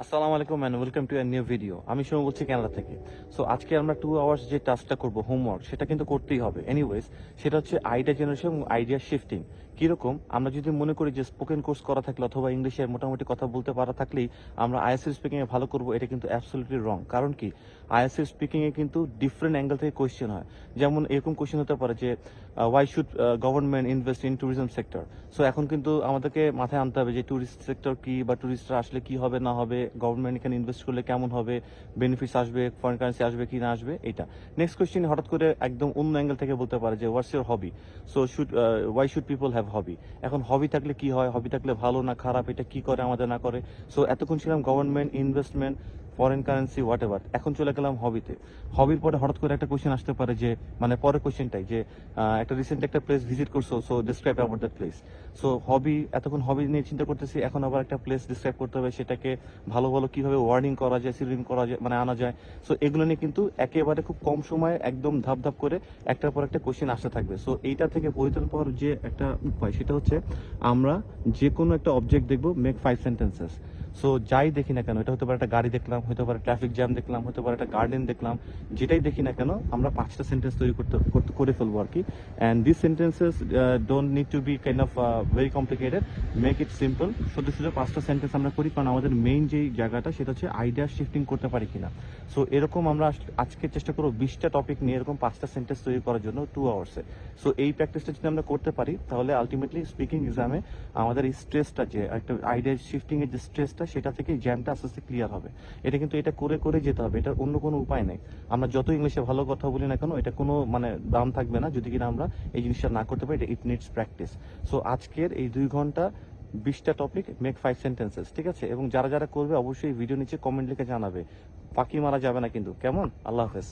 আসসালামু আলাইকুম and welcome to a new video. আমি শুভ বলছি কানাডা থেকে। সো আজকে আমরা 2 আওয়ার্স যে টাস্কটা করব হোমওয়ার্ক, সেটা কিন্তু করতেই হবে এনিওয়েজ। সেটা হচ্ছে আইডিয়া জেনারেশন এবং আইডিয়া শিফটিং। কিরকম আমরা যদি মনে করি যে স্পোকেন কোর্স করা থাকলে অথবা ইংলিশে মোটামুটি কথা বলতে পারা থাকলেই আমরা আইএলটিএস স্পিকিং এ ভালো করব, এটা কিন্তু অ্যাবসলিউটলি রং। কারণ কি, আইএলটিএস স্পিকিং এ কিন্তু ডিফারেন্ট অ্যাঙ্গেল থেকে কোয়েশ্চেন হয়। যেমন এরকম কোয়েশ্চেন হতে পারে যে why should government invest in tourism sector. So এখন কিন্তু আমাদেরকে মাথায় আনতে হবে যে ট্যুরিস্ট সেক্টর কি, বা ট্যুরিস্টরা আসলে কি হবে না হবে, গভর্নমেন্ট এখানে ইনভেস্ট করলে কেমন হবে, বেনিফিটস আসবে, ফরেন কারেন্সি আসবে কি না আসবে, এটা। নেক্সট কোয়েশ্চেন হঠাৎ করে একদম অন্য অ্যাঙ্গেল থেকে বলতে পারে যে what's your hobby. So why should people have hobby. এখন হবি থাকলে কি হয়, হবি থাকলে ভালো না খারাপ, এটা কি করে আমাদের না করে। সো এতক্ষণ ছিলাম government, investment, foreign currency, what ever. এখন চলে গেলাম হবিতে। হবির পরে হঠাৎ করে একটা কোয়েশ্চেন আসতে পারে যে, মানে পরের কোয়েশ্চেনটাই যে একটা রিসেন্ট একটা প্লেস ভিজিট করছো, so describe about that place. So hobby, এতক্ষণ হবি নিয়ে চিন্তা করতেছি, এখন আবার একটা প্লেস ডিসক্রাইব করতে হবে, সেটাকে ভালো ভালো কিভাবে ওয়ার্ডিং করা যায়, সিলিং করা যায়, মানে আনা যায়। সো এগুলো নিয়ে কিন্তু একেবারে খুব কম সময়ে একদম ধাপ ধাপ করে একটার পর একটা কোয়েশ্চেন আসতে থাকবে। সো এইটা থেকে পরিত্রাণ পাওয়ার যে একটা উপায়, সেটা হচ্ছে আমরা যে কোনো একটা অবজেক্ট দেখবো, মেক 5 সেন্টেন্সেস। সো যাই দেখি না কেন, এটা হতে পারে একটা গাড়ি দেখলাম, হতে পারে ট্রাফিক জ্যাম দেখলাম, হতে পারে একটা গার্ডেন দেখলাম, যেটাই দেখি না কেন আমরা 5টা সেন্টেন্স তৈরি করে ফেলবো আর কি। And this sentences don't need to be kind of very complicated, make it simple. শুধু শুধু 5টা সেন্টেন্স আমরা করি, কারণ আমাদের মেইন যেই জায়গাটা সেটা হচ্ছে আইডিয়া শিফটিং করতে পারি কিনা। সো এরকম আমরা আজকে চেষ্টা করবো 20টা টপিক নিয়ে এরকম 5টা সেন্টেন্স তৈরি করার জন্য 2 আওয়ার্সে। সো এই প্র্যাকটিসটা যদি আমরা করতে পারি, তাহলে আলটিমেটলি স্পিকিং এক্সামে আমাদের এই স্ট্রেসটা, যে একটা আইডিয়া শিফটিং এর যে স্ট্রেসটা, সেটা থেকে জ্যামটা আস্তে আস্তে ক্লিয়ার হবে। এটা কিন্তু এটা করে করে যেতে হবে, এটার অন্য কোনো উপায় নেই। আমরা যত ইংলিশে ভালো কথা বলি না কেন, এটা কোনো মানে দাম থাকবে না যদি কিনা আমরা এই জিনিসটা না করতে পারি। এটা ইট নিডস প্র্যাকটিস। সো আজকের এই 2 ঘন্টা 20টা টপিক, মেক 5 সেন্টেন্সেস, ঠিক আছে? এবং যারা যারা করবে অবশ্যই ভিডিও নিচে কমেন্ট লিখে জানাবে। ফাঁকি মারা যাবে না কিন্তু, কেমন? আল্লাহ হাফেজ।